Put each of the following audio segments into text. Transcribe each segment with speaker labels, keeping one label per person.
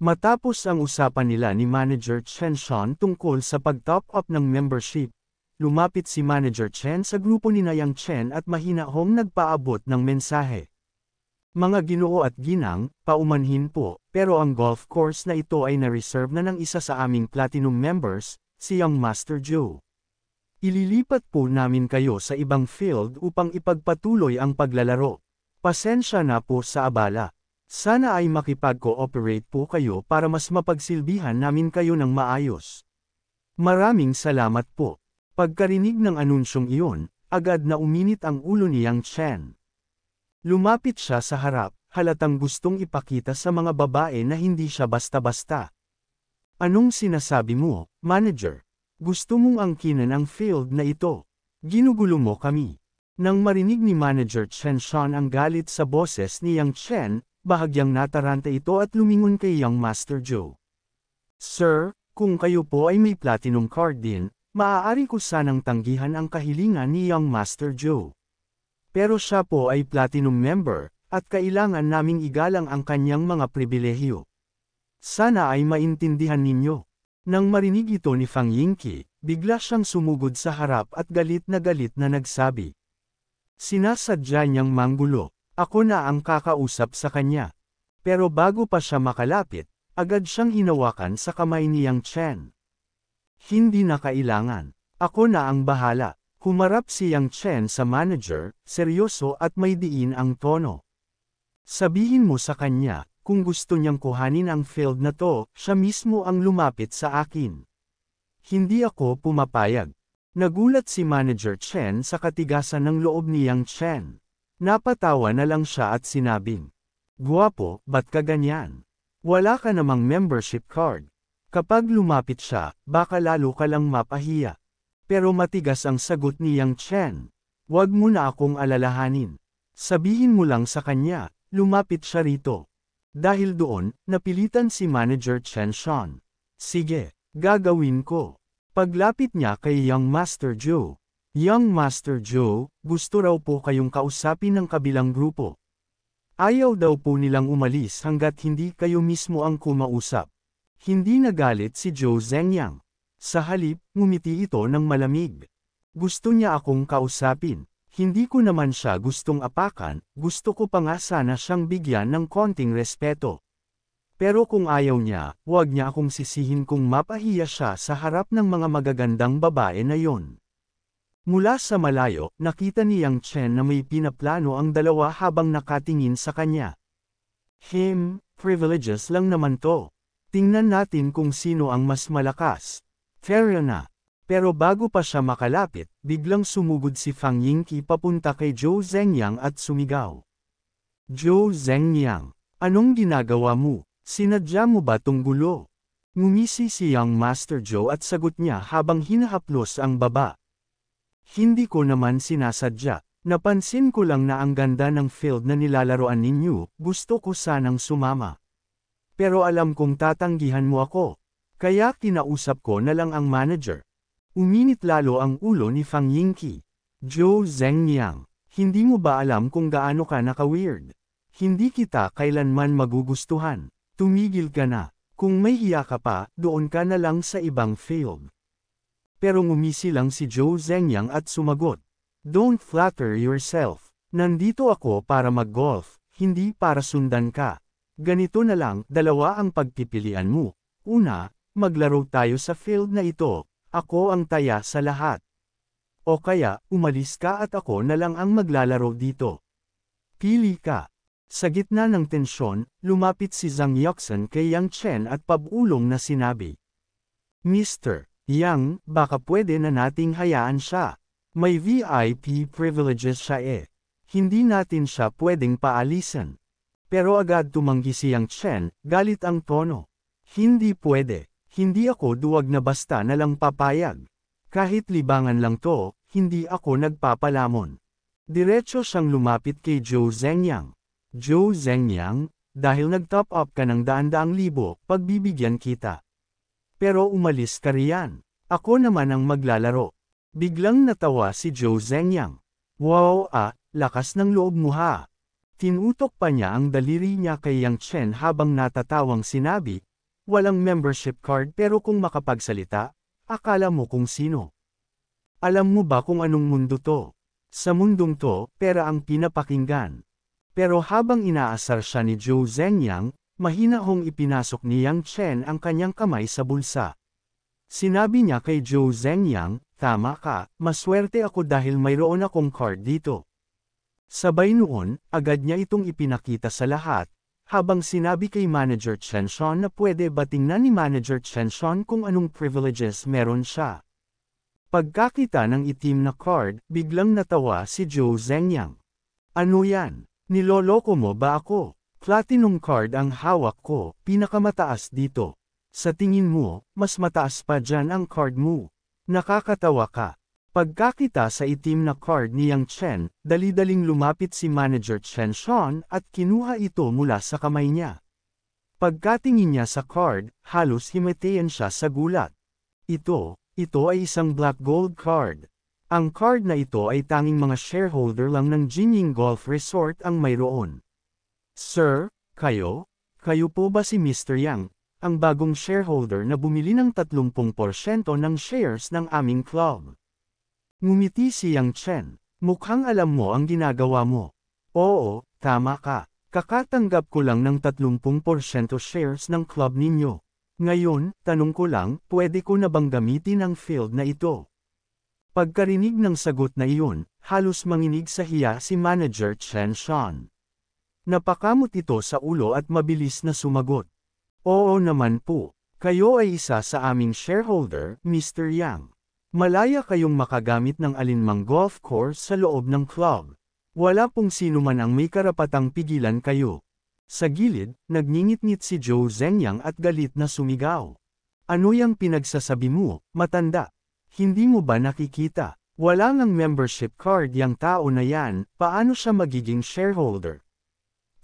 Speaker 1: Matapos ang usapan nila ni Manager Chen Sean tungkol sa pag-top up ng membership, lumapit si Manager Chen sa grupo ni Yang Chen at mahinahong nagpaabot ng mensahe. Mga ginoo at ginang, paumanhin po, pero ang golf course na ito ay na-reserve na ng isa sa aming platinum members, si Young Master Joe. Ililipat po namin kayo sa ibang field upang ipagpatuloy ang paglalaro. Pasensya na po sa abala. Sana ay makipag-cooperate po kayo para mas mapagsilbihan namin kayo ng maayos. Maraming salamat po. Pagkarinig ng anunsyong iyon, agad na uminit ang ulo ni Yang Chen. Lumapit siya sa harap, halatang gustong ipakita sa mga babae na hindi siya basta-basta. Anong sinasabi mo, manager? Gusto mong angkinan ang field na ito? Ginugulo mo kami. Nang marinig ni Manager Chen Sean ang galit sa boses ni Yang Chen, bahagyang nataranta ito at lumingon kay Young Master Joe. Sir, kung kayo po ay may platinum card din, maaari ko sanang tanggihan ang kahilingan ni Young Master Joe. Pero siya po ay platinum member, at kailangan naming igalang ang kanyang mga pribilehyo. Sana ay maintindihan ninyo. Nang marinig ito ni Fang Yingqi, bigla siyang sumugod sa harap at galit na nagsabi. Sinasadya niyang manggulo, ako na ang kakausap sa kanya. Pero bago pa siya makalapit, agad siyang hinawakan sa kamay ni Yang Chen. Hindi na kailangan, ako na ang bahala. Humarap si Yang Chen sa manager, seryoso at may diin ang tono. Sabihin mo sa kanya, kung gusto niyang kuhanin ang field na to, siya mismo ang lumapit sa akin. Hindi ako pumapayag. Nagulat si Manager Chen sa katigasan ng loob ni Yang Chen. Napatawa na lang siya at sinabing, "Guwapo, ba't ka ganyan? Wala ka namang membership card. Kapag lumapit siya, baka lalo ka lang mapahiya." Pero matigas ang sagot ni Yang Chen. "Wag mo na akong alalahanin. Sabihin mo lang sa kanya, lumapit siya rito." Dahil doon, napilitan si Manager Chen Sean. "Sige, gagawin ko." Paglapit niya kay Young Master Joe. "Young Master Joe, gusto raw po kayong kausapin ng kabilang grupo. Ayaw daw po nilang umalis hanggat hindi kayo mismo ang kumausap." Hindi nagalit si Joe Zengyang. Sa halip, ngumiti ito ng malamig. Gusto niya akong kausapin. Hindi ko naman siya gustong apakan, gusto ko pa nga sana siyang bigyan ng konting respeto. Pero kung ayaw niya, huwag niya akong sisihin kung mapahiya siya sa harap ng mga magagandang babae na yon. Mula sa malayo, nakita ni Yang Chen na may pinaplano ang dalawa habang nakatingin sa kanya. Privileges lang naman to. Tingnan natin kung sino ang mas malakas. Fair na. Pero bago pa siya makalapit, biglang sumugod si Fang Yingqi papunta kay Joe Zengyang at sumigaw. "Joe Zengyang, anong ginagawa mo? Sinadya mo ba tong gulo?" Ngumisi si Young Master Joe at sagot niya habang hinahaplos ang baba. "Hindi ko naman sinasadya. Napansin ko lang na ang ganda ng field na nilalaroan ninyo, gusto ko sanang sumama. Pero alam kong tatanggihan mo ako. Kaya kinausap ko na lang ang manager." Uminit lalo ang ulo ni Fang Yingqi. "Joe Zengyang, hindi mo ba alam kung gaano ka naka-weird? Hindi kita kailanman magugustuhan. Tumigil ka na. Kung may hiya ka pa, doon ka na lang sa ibang field." Pero ngumisi lang si Joe Zengyang at sumagot. "Don't flatter yourself. Nandito ako para mag-golf, hindi para sundan ka. Ganito na lang, dalawa ang pagpipilian mo. Una, maglaro tayo sa field na ito, ako ang taya sa lahat. O kaya, umalis ka at ako na lang ang maglalaro dito. Pili ka." Sa gitna ng tensyon, lumapit si Zhang Yuxin kay Yang Chen at pabulong na sinabi. "Mr. Yang, baka pwede na nating hayaan siya. May VIP privileges siya eh. Hindi natin siya pwedeng paalisan." Pero agad tumanggi si Yang Chen, galit ang tono. "Hindi pwede. Hindi ako duwag na basta na lang papayag. Kahit libangan lang to, hindi ako nagpapalamon." Diretso siyang lumapit kay Joe Zengyang. "Joe Zengyang, dahil nag-top up ka ng daan-daang libo, pagbibigyan kita. Pero umalis ka riyan. Ako naman ang maglalaro." Biglang natawa si Joe Zengyang. "Wow lakas ng loob mo ha." Tinutok pa niya ang daliri niya kay Yang Chen habang natatawang sinabi, walang membership card pero kung makapagsalita, akala mo kung sino. Alam mo ba kung anong mundo to? Sa mundong to, pera ang pinapakinggan. Pero habang inaasar siya ni Zhou Zhengyang, mahinahong ipinasok ni Yang Chen ang kanyang kamay sa bulsa. Sinabi niya kay Zhou Zhengyang, tama ka, maswerte ako dahil mayroon akong card dito. Sabay noon, agad niya itong ipinakita sa lahat, habang sinabi kay Manager Chen Shon na pwede ba tingnan ni Manager Chen Shon kung anong privileges meron siya. Pagkakita ng itim na card, biglang natawa si Zhou Zhengyang. Ano yan? Niloloko mo ba ako? Platinum card ang hawak ko, pinakamataas dito. Sa tingin mo, mas mataas pa dyan ang card mo. Nakakatawa ka. Pagkakita sa itim na card ni Yang Chen, dali-daling lumapit si Manager Chen Shon at kinuha ito mula sa kamay niya. Pagkatingin niya sa card, halos himatayan siya sa gulat. Ito ay isang black gold card. Ang card na ito ay tanging mga shareholder lang ng Jinying Golf Resort ang mayroon. Sir, kayo po ba si Mr. Yang, ang bagong shareholder na bumili ng 30% ng shares ng aming club? Ngumiti si Yang Chen. Mukhang alam mo ang ginagawa mo. Oo, tama ka. Kakatanggap ko lang ng 30% shares ng club ninyo. Ngayon, tanong ko lang, pwede ko na bang gamitin ang field na ito? Pagkarinig ng sagot na iyon, halos manginig sa hiya si Manager Chen Shon. Napakamot ito sa ulo at mabilis na sumagot. Oo naman po. Kayo ay isa sa aming shareholder, Mr. Yang. Malaya kayong makagamit ng alinmang golf course sa loob ng club. Wala pong sino man ang may karapatang pigilan kayo. Sa gilid, nagngingit-ngit si Zhou Zhengyang at galit na sumigaw. Ano yang pinagsasabi mo, matanda? Hindi mo ba nakikita? Wala ngang membership card yang tao na yan, paano siya magiging shareholder?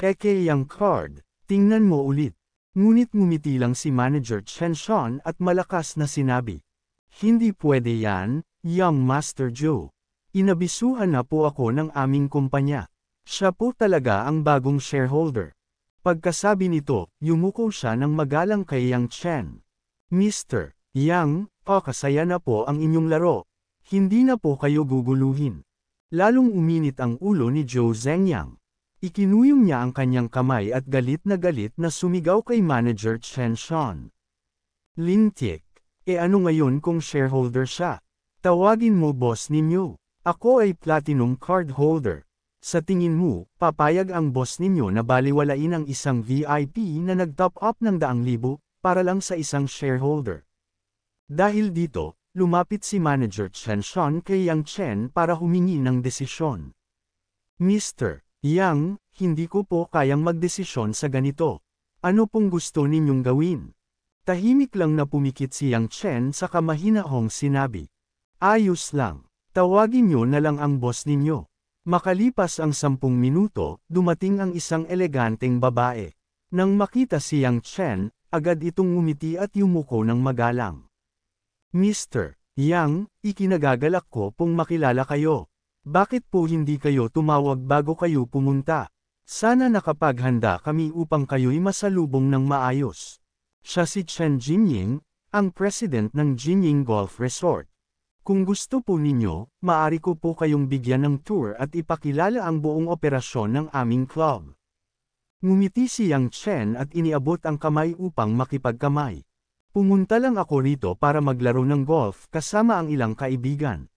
Speaker 1: Keke yang card, tingnan mo ulit. Ngunit ngumiti lang si Manager Chen Shon at malakas na sinabi. Hindi pwede yan, Young Master Zhou. Inabisuhan na po ako ng aming kumpanya. Siya po talaga ang bagong shareholder. Pagkasabi nito, yumuko siya ng magalang kay Yang Chen. Mr. Yang, kasaya na po ang inyong laro. Hindi na po kayo guguluhin. Lalong uminit ang ulo ni Zhou Zhengyang. Ikinuyong niya ang kanyang kamay at galit na sumigaw kay Manager Chen Shon. Lintik. Ano ngayon kung shareholder siya? Tawagin mo boss ninyo. Ako ay platinum card holder. Sa tingin mo, papayag ang boss ninyo na baliwalain ang isang VIP na nag-top up ng 100,000 para lang sa isang shareholder? Dahil dito, lumapit si Manager Chen Shon kay Yang Chen para humingi ng desisyon. Mr. Yang, hindi ko po kayang magdesisyon sa ganito. Ano pong gusto ninyong gawin? Tahimik lang na pumikit si Yang Chen sa kamahinahong sinabi. Ayos lang. Tawagin nyo na lang ang boss ninyo. Makalipas ang 10 minuto, dumating ang isang eleganteng babae. Nang makita si Yang Chen, agad itong ngumiti at yumuko ng magalang. Mr. Yang, ikinagagalak ko pong makilala kayo. Bakit po hindi kayo tumawag bago kayo pumunta? Sana nakapaghanda kami upang kayo'y masalubong ng maayos. Siya si Chen Jinying, ang president ng Jinying Golf Resort. Kung gusto po ninyo, maaari ko po kayong bigyan ng tour at ipakilala ang buong operasyon ng aming club. Ngumiti si Yang Chen at iniabot ang kamay upang makipagkamay. Pumunta lang ako rito para maglaro ng golf kasama ang ilang kaibigan.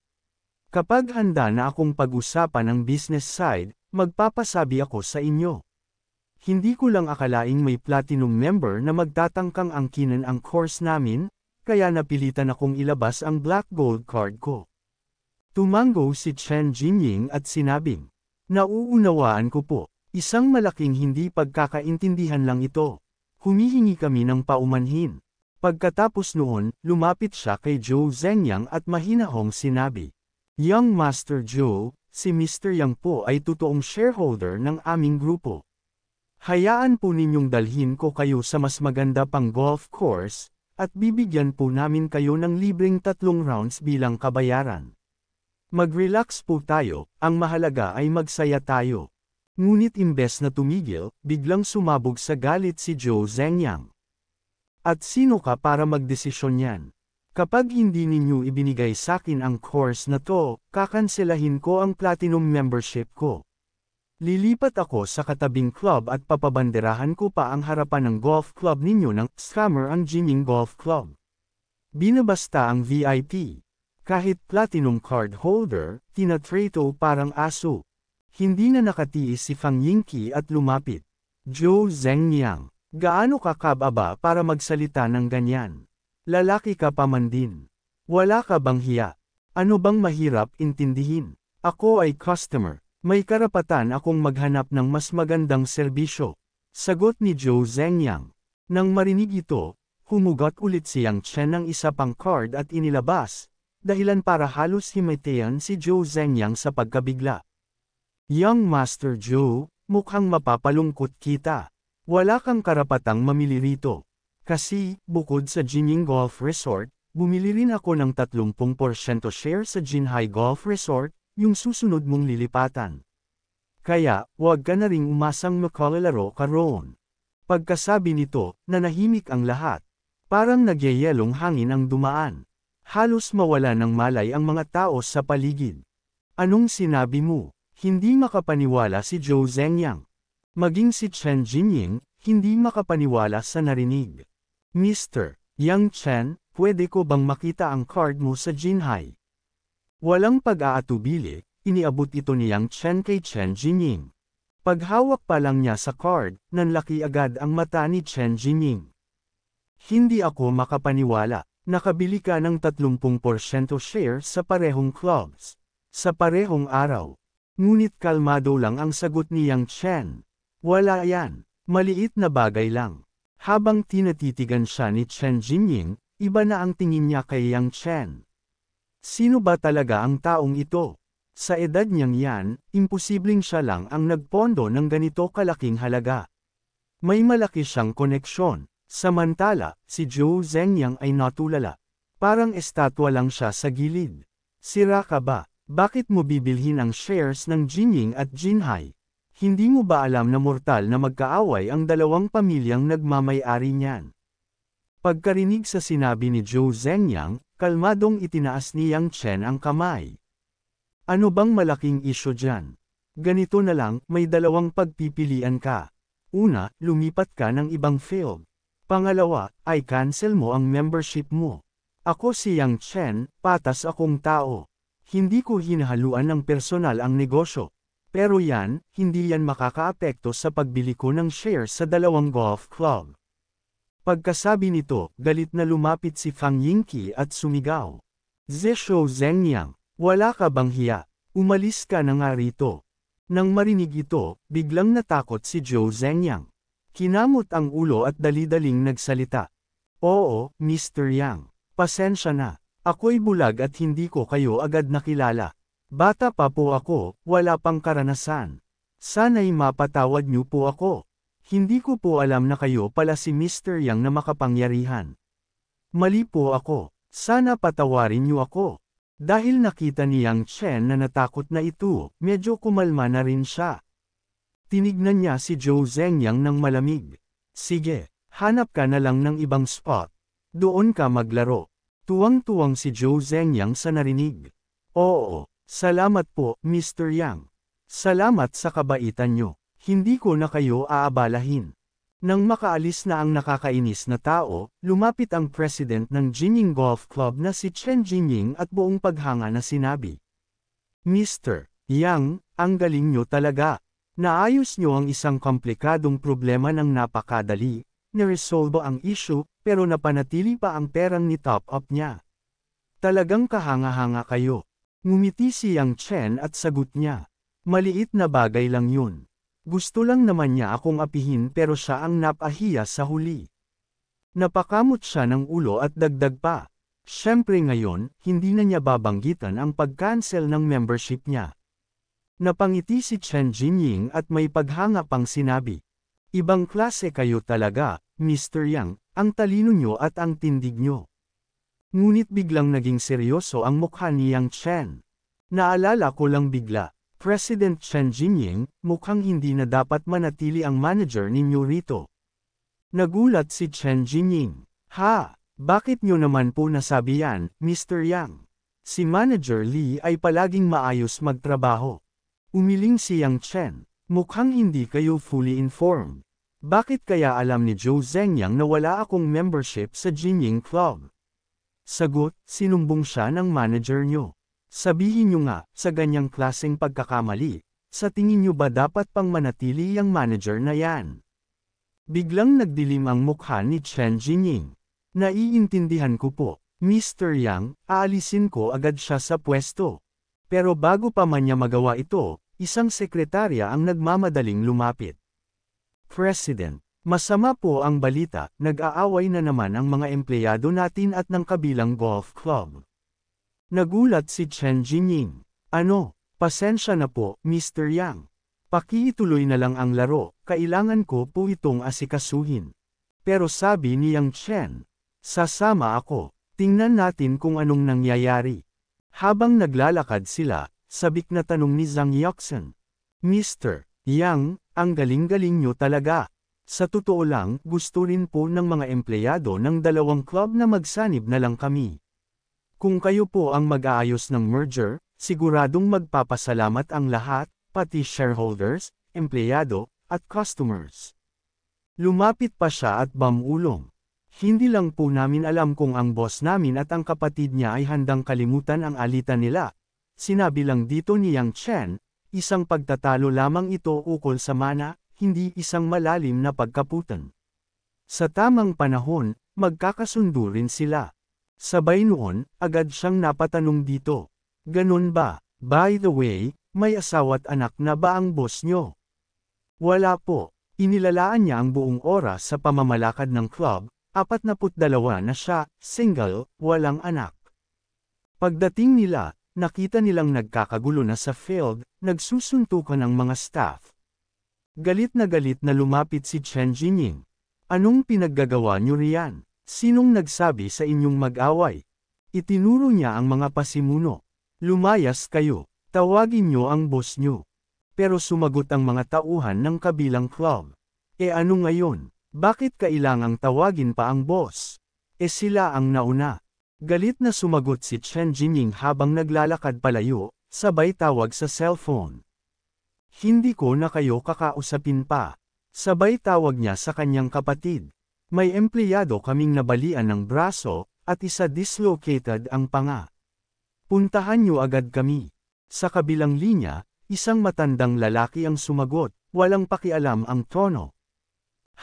Speaker 1: Kapag handa na akong pag-usapan ang business side, magpapasabi ako sa inyo. Hindi ko lang akalaing may platinum member na magtatangkang angkinan ang course namin, kaya napilitan akong ilabas ang black gold card ko. Tumango si Chen Jinying at sinabing, nauunawaan ko po, isang malaking hindi pagkakaintindihan lang ito. Humihingi kami ng paumanhin. Pagkatapos noon, lumapit siya kay Zhou Zhengyang at mahinahong sinabi, Young Master Zhou, si Mr. Yang po ay totoong shareholder ng aming grupo. Hayaan po ninyong dalhin ko kayo sa mas maganda pang golf course, at bibigyan po namin kayo ng libreng 3 rounds bilang kabayaran. Mag-relax po tayo, ang mahalaga ay magsaya tayo. Ngunit imbes na tumigil, biglang sumabog sa galit si Zhou Zhengyang. At sino ka para magdesisyon yan? Kapag hindi ninyo ibinigay sakin ang course na to, kakanselahin ko ang platinum membership ko. Lilipat ako sa katabing club at papabanderahan ko pa ang harapan ng golf club ninyo ng scammer ang Jining Golf Club. Binabasta ang VIP. Kahit platinum card holder, tinatrato parang aso. Hindi na nakatiis si Fang Yingqi at lumapit. Zhou Zhengyang, gaano ka kababa para magsalita ng ganyan? Lalaki ka pa man din. Wala ka bang hiya? Ano bang mahirap intindihin? Ako ay customer. May karapatan akong maghanap ng mas magandang serbisyo. Sagot ni Zhou Zhengyang. Nang marinig ito, humugot ulit si Yang Chen ng isa pang card at inilabas, dahilan para halos himatayan si Zhou Zhengyang sa pagkabigla. Young Master Zhou, mukhang mapapalungkot kita. Wala kang karapatang mamili rito. Kasi, bukod sa Jining Golf Resort, bumili rin ako ng 30% share sa Jinhai Golf Resort, yung susunod mong lilipatan. Kaya, huwag ka na ring umasang makalalaro ka roon. Pagkasabi nito, nanahimik ang lahat. Parang nagyayelong hangin ang dumaan. Halos mawala ng malay ang mga tao sa paligid. Anong sinabi mo? Hindi makapaniwala si Zhou Zhengyang. Maging si Chen Jinying, hindi makapaniwala sa narinig. Mr. Yang Chen, pwede ko bang makita ang card mo sa Jinhai? Walang pag-aatubili, iniabot ito ni Yang Chen kay Chen Jinying. Paghawak pa lang niya sa card, nanlaki agad ang mata ni Chen Jinying. Hindi ako makapaniwala, nakabili ka ng 30% share sa parehong clubs. Sa parehong araw. Ngunit kalmado lang ang sagot ni Yang Chen. Wala yan, maliit na bagay lang. Habang tinatitigan siya ni Chen Jinying, iba na ang tingin niya kay Yang Chen. Sino ba talaga ang taong ito? Sa edad niyang yan, imposibleng siya lang ang nagpondo ng ganito kalaking halaga. May malaki siyang koneksyon. Samantala, si Zhou Zhengyang ay natulala. Parang estatwa lang siya sa gilid. Sira ka ba? Bakit mo bibilhin ang shares ng Jinying at Jinhai? Hindi mo ba alam na mortal na magkaaway ang dalawang pamilyang nagmamay-ari niyan? Pagkarinig sa sinabi ni Zhou Zhengyang, kalmadong itinaas ni Yang Chen ang kamay. Ano bang malaking isyo dyan? Ganito na lang, may dalawang pagpipilian ka. Una, lumipat ka ng ibang field. Pangalawa, ay cancel mo ang membership mo. Ako si Yang Chen, patas akong tao. Hindi ko hinahaluan ng personal ang negosyo. Pero yan, hindi yan makakaapekto sa pagbili ko ng share sa dalawang golf club. Pagkasabi nito, galit na lumapit si Fang Yingqi at sumigaw. Zhou Zhengyang, wala ka bang hiya? Umalis ka na nga rito. Nang marinig ito, biglang natakot si Zhou Zhengyang. Kinamot ang ulo at dali-daling nagsalita. Oo, Mr. Yang. Pasensya na. Ako'y bulag at hindi ko kayo agad nakilala. Bata pa po ako, wala pang karanasan. Sana'y mapatawad niyo po ako. Hindi ko po alam na kayo pala si Mr. Yang na makapangyarihan. Mali po ako. Sana patawarin niyo ako. Dahil nakita ni Yang Chen na natakot na ito, medyo kumalma na rin siya. Tinignan niya si Zhou Zhengyang ng malamig. Sige, hanap ka na lang ng ibang spot. Doon ka maglaro. Tuwang-tuwang si Zhou Zhengyang sa narinig. Oo, salamat po, Mr. Yang. Salamat sa kabaitan nyo. Hindi ko na kayo aabalahin. Nang makaalis na ang nakakainis na tao, lumapit ang president ng Jining Golf Club na si Chen Jinying at buong paghanga na sinabi. Mr. Yang, ang galing nyo talaga. Naayos nyo ang isang komplikadong problema ng napakadali, niresolbo ang issue, pero napanatili pa ang perang ni top up niya. Talagang kahanga-hanga kayo. Ngumiti si Yang Chen at sagot niya. Maliit na bagay lang yun. Gusto lang naman niya akong apihin pero siya ang napahiya sa huli. Napakamot siya ng ulo at dagdag pa. Siyempre ngayon, hindi na niya babanggitan ang pag-cancel ng membership niya. Napangiti si Chen Jinying at may paghanga pang sinabi. Ibang klase kayo talaga, Mr. Yang, ang talino nyo at ang tindig nyo. Ngunit biglang naging seryoso ang mukha ni Yang Chen. Naalala ko lang bigla, President Chen Jinying, mukhang hindi na dapat manatili ang manager ninyo rito. Nagulat si Chen Jinying. Ha! Bakit nyo naman po nasabi yan, Mr. Yang? Si Manager Lee ay palaging maayos magtrabaho. Umiling si Yang Chen. Mukhang hindi kayo fully informed. Bakit kaya alam ni Zhou Zhengyang na wala akong membership sa Jinying Club? Sagot, sinumbong siya ng manager nyo. Sabihin nyo nga, sa ganyang klaseng pagkakamali, sa tingin nyo ba dapat pang manatili ang manager na yan? Biglang nagdilim ang mukha ni Chen Jinying. Naiintindihan ko po, Mr. Yang, aalisin ko agad siya sa pwesto. Pero bago pa man niya magawa ito, isang sekretarya ang nagmamadaling lumapit. President, masama po ang balita, nag-aaway na naman ang mga empleyado natin at ng kabilang golf club. Nagulat si Chen Jinying. Ano, pasensya na po, Mr. Yang. Pakiituloy na lang ang laro, kailangan ko po itong asikasuhin. Pero sabi ni Yang Chen, sasama ako, tingnan natin kung anong nangyayari. Habang naglalakad sila, sabik na tanong ni Zhang Yuxin. Mr. Yang, ang galing-galing nyo talaga. Sa totoo lang, gusto rin po ng mga empleyado ng dalawang club na magsanib na lang kami. Kung kayo po ang mag-aayos ng merger, siguradong magpapasalamat ang lahat, pati shareholders, empleyado, at customers. Lumapit pa siya at bamulong. Hindi lang po namin alam kung ang boss namin at ang kapatid niya ay handang kalimutan ang alitan nila. Sinabi lang dito ni Yang Chen, isang pagtatalo lamang ito ukol sa mana, hindi isang malalim na pagkaputan. Sa tamang panahon, magkakasundo rin sila. Sabay noon, agad siyang napatanong dito. Ganun ba? By the way, may asawa't anak na ba ang boss nyo? Wala po. Inilalaan niya ang buong oras sa pamamalakad ng club, 42 na siya, single, walang anak. Pagdating nila, nakita nilang nagkakagulo na sa field, nagsusuntukan ng mga staff. Galit na lumapit si Chen Jinying. Anong pinaggagawa niyo riyan? Sinong nagsabi sa inyong mag-away? Itinuro niya ang mga pasimuno. Lumayas kayo, tawagin niyo ang boss niyo. Pero sumagot ang mga tauhan ng kabilang club. E ano ngayon? Bakit kailangang tawagin pa ang boss? E sila ang nauna. Galit na sumagot si Chen Jinying habang naglalakad palayo, sabay tawag sa cellphone. Hindi ko na kayo kakausapin pa. Sabay tawag niya sa kanyang kapatid. May empleyado kaming nabalian ng braso, at isa dislocated ang panga. Puntahan niyo agad kami. Sa kabilang linya, isang matandang lalaki ang sumagot, walang pakialam ang tono.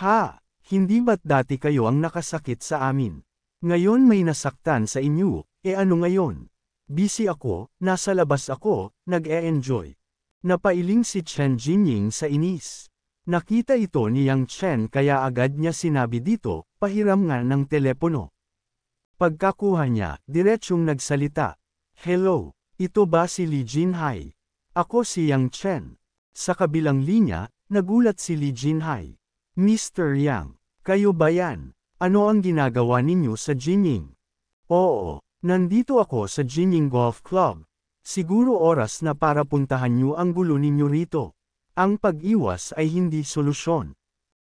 Speaker 1: Ha! Hindi ba't dati kayo ang nakasakit sa amin? Ngayon may nasaktan sa inyo, e ano ngayon? Busy ako, nasa labas ako, nag-e-enjoy. Napailing si Chen Jinying sa inis. Nakita ito ni Yang Chen kaya agad niya sinabi dito, pahiram nga ng telepono. Pagkakuha niya, diretsyong nagsalita. Hello, ito ba si Li Jinhai? Ako si Yang Chen. Sa kabilang linya, nagulat si Li Jinhai. Mr. Yang, kayo ba yan? Ano ang ginagawa ninyo sa Jinying? Oo, nandito ako sa Jinying Golf Club. Siguro oras na para puntahan niyo ang gulo ninyo rito. Ang pag-iwas ay hindi solusyon.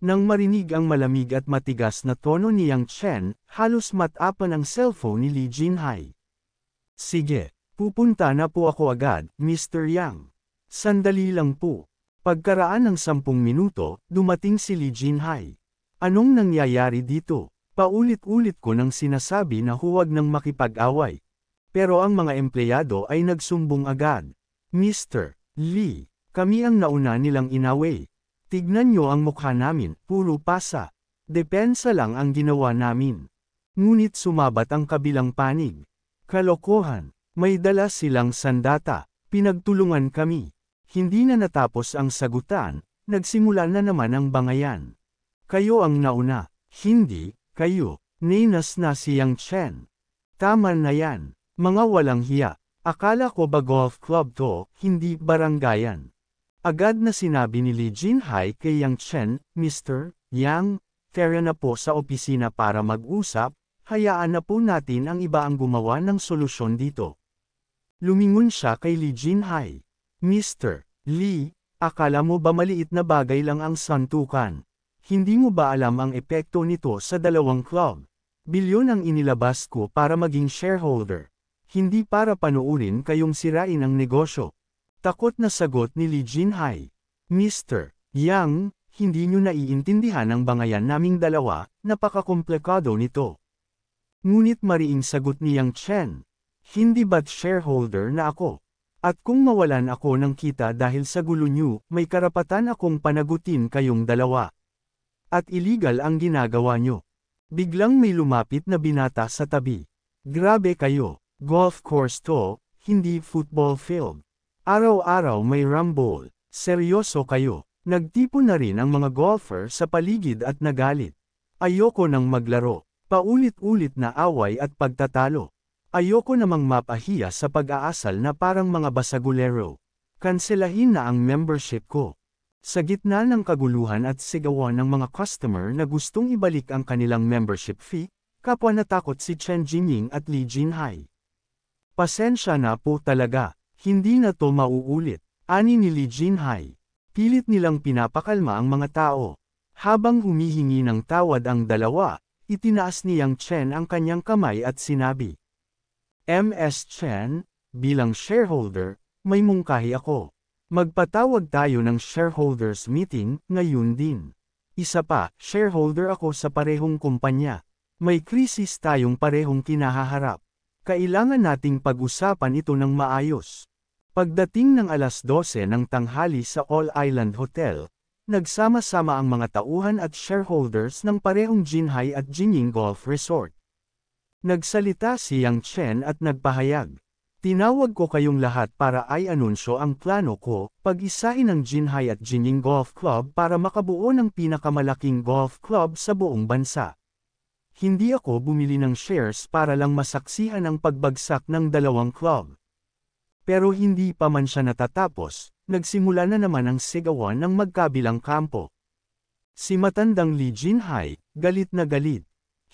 Speaker 1: Nang marinig ang malamig at matigas na tono ni Yang Chen, halos matapan ang cellphone ni Li Jinhai. Sige, pupunta na po ako agad, Mr. Yang. Sandali lang po. Pagkaraan ng 10 minuto, dumating si Li Jinhai. Anong nangyayari dito? Paulit-ulit ko nang sinasabi na huwag nang makipag-away. Pero ang mga empleyado ay nagsumbong agad. Mr. Li, kami ang nauna nilang inaway. Tignan niyo ang mukha namin, puro pasa. Depensa lang ang ginawa namin. Ngunit sumabat ang kabilang panig. Kalokohan, may dala silang sandata, pinagtulungan kami. Hindi na natapos ang sagutan, nagsimula na naman ang bangayan. Kayo ang nauna, hindi, kayo, ninas na si Yang Chen. Tama na yan, mga walang hiya, akala ko ba golf club to, hindi barangayan. Agad na sinabi ni Li Jinhai kay Yang Chen, Mr. Yang, tara na po sa opisina para mag-usap, hayaan na po natin ang iba ang gumawa ng solusyon dito. Lumingon siya kay Li Jinhai. Mr. Li, akala mo ba maliit na bagay lang ang santukan? Hindi mo ba alam ang epekto nito sa dalawang club? Bilyon ang inilabas ko para maging shareholder. Hindi para panuurin kayong sirain ang negosyo. Takot na sagot ni Lee Jinhai. Mr. Yang, hindi nyo naiintindihan ang bangayan naming dalawa, napakakomplikado nito. Ngunit mariing sagot ni Yang Chen. Hindi ba't shareholder na ako? At kung mawalan ako ng kita dahil sa gulo nyo, may karapatan akong panagutin kayong dalawa. At illegal ang ginagawa nyo. Biglang may lumapit na binata sa tabi. Grabe kayo, golf course to, hindi football field. Araw-araw may rumble, seryoso kayo. Nagtipon na rin ang mga golfer sa paligid at nagalit. Ayoko nang maglaro. Paulit-ulit na away at pagtatalo. Ayoko namang mapahiya sa pag-aasal na parang mga basagulero. Kanselahin na ang membership ko. Sa gitna ng kaguluhan at sigawan ng mga customer na gustong ibalik ang kanilang membership fee, kapwa natakot si Chen Jinying at Lee Jinhai. Pasensya na po talaga, hindi na to mauulit, ani ni Lee Jinhai. Pilit nilang pinapakalma ang mga tao. Habang humihingi ng tawad ang dalawa, itinaas ni Yang Chen ang kanyang kamay at sinabi, Ms. Chen, bilang shareholder, may mungkahi ako. Magpatawag tayo ng shareholders meeting, ngayon din. Isa pa, shareholder ako sa parehong kumpanya. May krisis tayong parehong kinahaharap. Kailangan nating pag-usapan ito ng maayos. Pagdating ng alas 12 ng tanghali sa All Island Hotel, nagsama-sama ang mga tauhan at shareholders ng parehong Jinhai at Jinying Golf Resort. Nagsalita si Yang Chen at nagpahayag. Tinawag ko kayong lahat para i-anunsyo ang plano ko, pag-isahin ang Jinhai at Jinying Golf Club para makabuo ng pinakamalaking golf club sa buong bansa. Hindi ako bumili ng shares para lang masaksihan ang pagbagsak ng dalawang club. Pero hindi pa man siya natatapos, nagsimula na naman ang sigawan ng magkabilang kampo. Si matandang Lee Jinhai, galit na galit.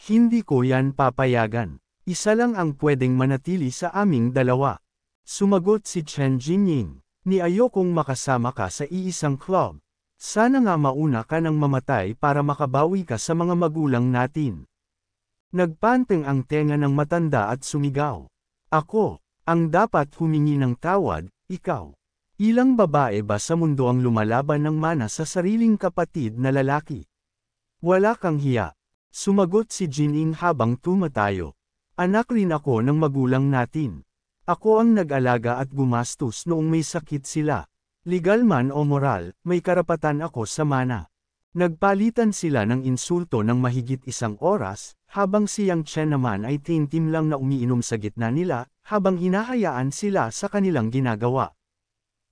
Speaker 1: Hindi ko yan papayagan. Isa lang ang pwedeng manatili sa aming dalawa. Sumagot si Chen Jinying. Ni ayokong makasama ka sa iisang club. Sana nga mauna ka nang mamatay para makabawi ka sa mga magulang natin. Nagpanteng ang tenga ng matanda at sumigaw. Ako, ang dapat humingi ng tawad, ikaw. Ilang babae ba sa mundo ang lumalaban ng mana sa sariling kapatid na lalaki? Wala kang hiya. Sumagot si Jinying habang tumatayo. Anak rin ako ng magulang natin. Ako ang nag-alaga at gumastos noong may sakit sila. Legal man o moral, may karapatan ako sa mana. Nagpalitan sila ng insulto ng mahigit 1 oras, habang si Yang Chen naman ay tintim lang na umiinom sa gitna nila, habang hinahayaan sila sa kanilang ginagawa.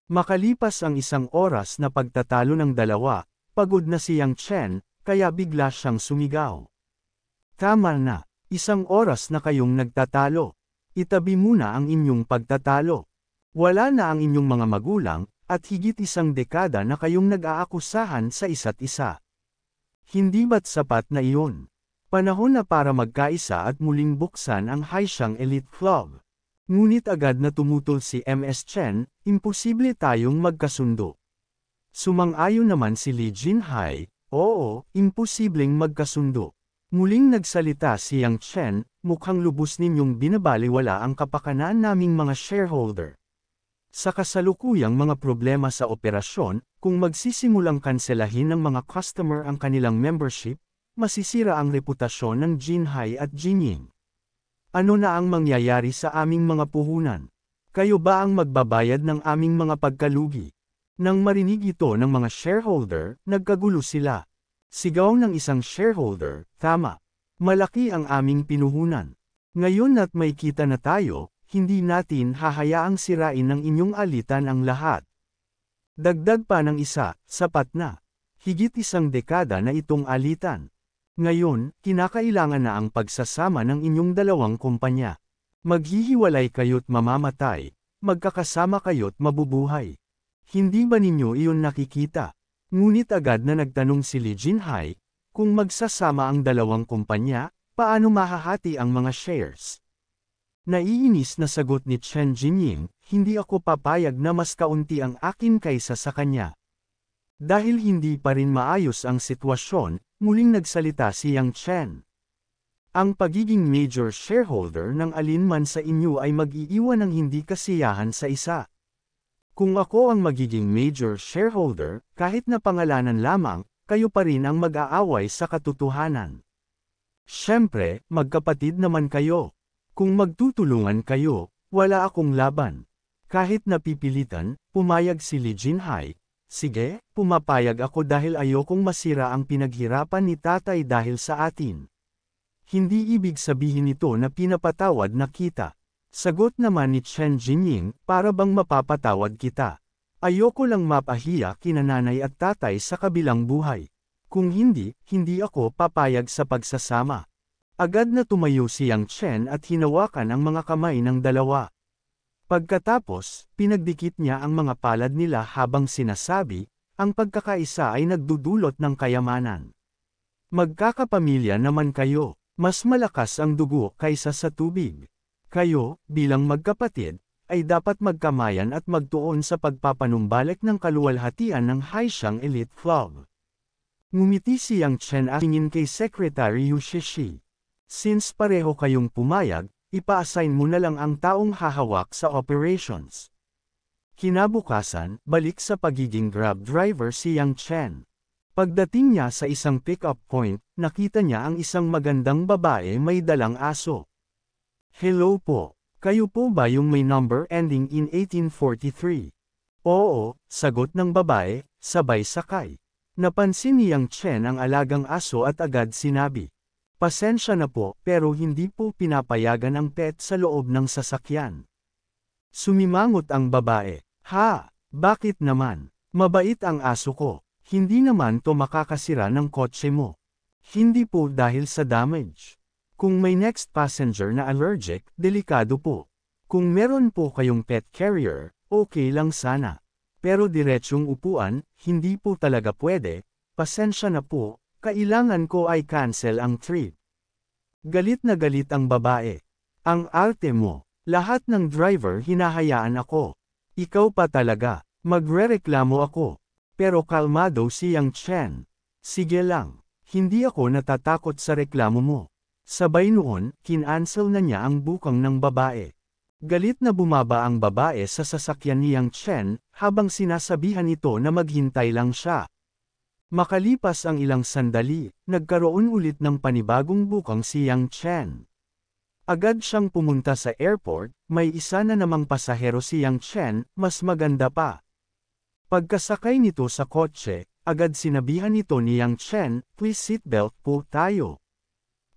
Speaker 1: Makalipas ang 1 oras na pagtatalo ng dalawa, pagod na si Yang Chen, kaya bigla siyang sumigaw. Tama na, 1 oras na kayong nagtatalo. Itabi muna ang inyong pagtatalo. Wala na ang inyong mga magulang, at higit 1 dekada na kayong nag-aakusahan sa isa't isa. Hindi ba't sapat na iyon? Panahon na para magkaisa at muling buksan ang Haishang Elite Club. Ngunit agad na tumutol si Ms. Chen, imposible tayong magkasundo. Sumang-ayon naman si Lee Jinhai, oo, imposibleng magkasundo. Muling nagsalita si Yang Chen, mukhang lubos ninyong binabaliwala ang kapakanan naming mga shareholder. Sa kasalukuyang mga problema sa operasyon, kung magsisimulang kanselahin ng mga customer ang kanilang membership, masisira ang reputasyon ng Jinhai at Jinying. Ano na ang mangyayari sa aming mga puhunan? Kayo ba ang magbabayad ng aming mga pagkalugi? Nang marinig ito ng mga shareholder, nagkagulo sila. Sigaw ng isang shareholder, tama. Malaki ang aming pinuhunan. Ngayon at may kita na tayo, hindi natin hahayaang sirain ng inyong alitan ang lahat. Dagdag pa ng isa, sapat na. Higit 1 dekada na itong alitan. Ngayon, kinakailangan na ang pagsasama ng inyong dalawang kumpanya. Maghihiwalay kayo't mamamatay, magkakasama kayo't mabubuhay. Hindi ba ninyo iyon nakikita? Ngunit agad na nagtanong si Lee Jinhai, kung magsasama ang dalawang kumpanya, paano mahahati ang mga shares? Naiinis na sagot ni Chen Jinying, hindi ako papayag na mas kaunti ang akin kaysa sa kanya. Dahil hindi pa rin maayos ang sitwasyon, muling nagsalita si Yang Chen. Ang pagiging major shareholder ng alinman sa inyo ay mag-iiwan ng hindi kasiyahan sa isa. Kung ako ang magiging major shareholder, kahit na pangalanan lamang, kayo pa rin ang mag-aaway sa katotohanan. Siyempre, magkapatid naman kayo. Kung magtutulungan kayo, wala akong laban. Kahit napipilitan, pumayag si Lee Jinhai. Sige, pumapayag ako dahil ayokong masira ang pinaghirapan ni tatay dahil sa atin. Hindi ibig sabihin nito na pinapatawad na kita. Sagot naman ni Chen Jinying, para bang mapapatawad kita. Ayoko lang mapahiya kina nanay at tatay sa kabilang buhay. Kung hindi, hindi ako papayag sa pagsasama. Agad na tumayo si Yang Chen at hinawakan ang mga kamay ng dalawa. Pagkatapos, pinagdikit niya ang mga palad nila habang sinasabi, ang pagkakaisa ay nagdudulot ng kayamanan. Magkakapamilya naman kayo, mas malakas ang dugo kaysa sa tubig. Kayo, bilang magkapatid, ay dapat magkamayan at magtuon sa pagpapanumbalik ng kaluwalhatian ng Haishang Elite Club. Ngumiti si Yang Chen at tingin kay Secretary Yu Shishi. Since pareho kayong pumayag, ipa-assign mo na lang ang taong hahawak sa operations. Kinabukasan, balik sa pagiging grab driver si Yang Chen. Pagdating niya sa isang pick-up point, nakita niya ang isang magandang babae may dalang aso. Hello po, kayo po ba yung may number ending in 1843? Oo, sagot ng babae, sabay sakay. Napansin ni Yang Chen ang alagang aso at agad sinabi. Pasensya na po, pero hindi po pinapayagan ang pet sa loob ng sasakyan. Sumimangot ang babae. Ha, bakit naman? Mabait ang aso ko. Hindi naman to makakasira ng kotse mo. Hindi po dahil sa damage. Kung may next passenger na allergic, delikado po. Kung meron po kayong pet carrier, okay lang sana. Pero diretsyong upuan, hindi po talaga pwede. Pasensya na po. Kailangan ko ay cancel ang trip. Galit na galit ang babae. Ang arte mo. Lahat ng driver hinahayaan ako. Ikaw pa talaga. Magrereklamo ako. Pero kalmado si Yang Chen. Sige lang. Hindi ako natatakot sa reklamo mo. Sabay noon, kinancel na niya ang bukang ng babae. Galit na bumaba ang babae sa sasakyan ni Yang Chen, habang sinasabihan ito na maghintay lang siya. Makalipas ang ilang sandali, nagkaroon ulit ng panibagong bukang si Yang Chen. Agad siyang pumunta sa airport, may isa na namang pasahero si Yang Chen, mas maganda pa. Pagkasakay nito sa kotse, agad sinabihan ito ni Yang Chen, please seatbelt po tayo.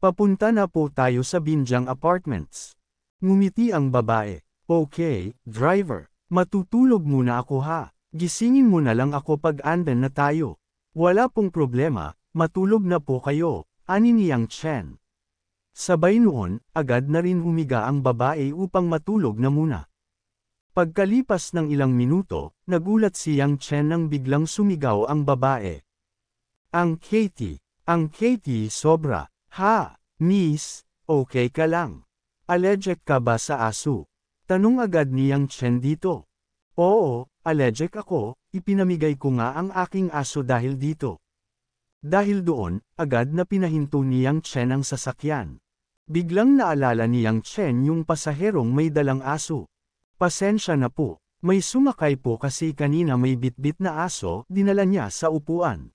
Speaker 1: Papunta na po tayo sa Binjang Apartments. Ngumiti ang babae. Okay, driver. Matutulog muna ako ha. Gisingin mo na lang ako pag andan na tayo. Wala pong problema, matulog na po kayo, ani ni Yang Chen. Sabay noon, agad na rin humiga ang babae upang matulog na muna. Pagkalipas ng ilang minuto, nagulat si Yang Chen nang biglang sumigaw ang babae. Ang Katie sobra. Ha, miss, okay ka lang? Allergic ka ba sa aso? Tanong agad ni Yang Chen dito. Oo, allergic ako, ipinamigay ko nga ang aking aso dahil dito. Dahil doon, agad na pinahinto ni Yang Chen ang sasakyan. Biglang naalala ni Yang Chen yung pasaherong may dalang aso. Pasensya na po, may sumakay po kasi kanina may bitbit na aso, dinala niya sa upuan.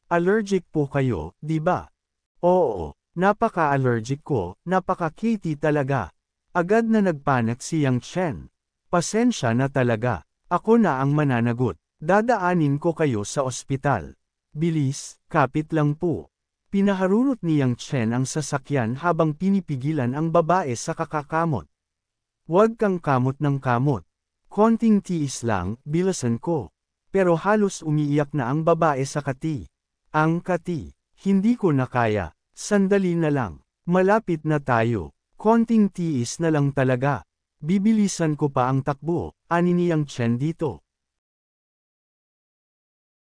Speaker 1: Allergic po kayo, di ba? Oo, napaka-allergic ko, napaka-Katie talaga. Agad na nagpanik si Yang Chen. Pasensya na talaga, ako na ang mananagot. Dadaanin ko kayo sa ospital. Bilis, kapit lang po. Pinaharurot ni Yang Chen ang sasakyan habang pinipigilan ang babae sa kakakamot. Huwag kang kamot ng kamot. Konting tiis lang, bilasan ko. Pero halos umiiyak na ang babae sa kati. Ang kati, hindi ko na kaya. Sandali na lang. Malapit na tayo. Konting tiis na lang talaga. Bibilisan ko pa ang takbo, ani ni Yang Chen dito.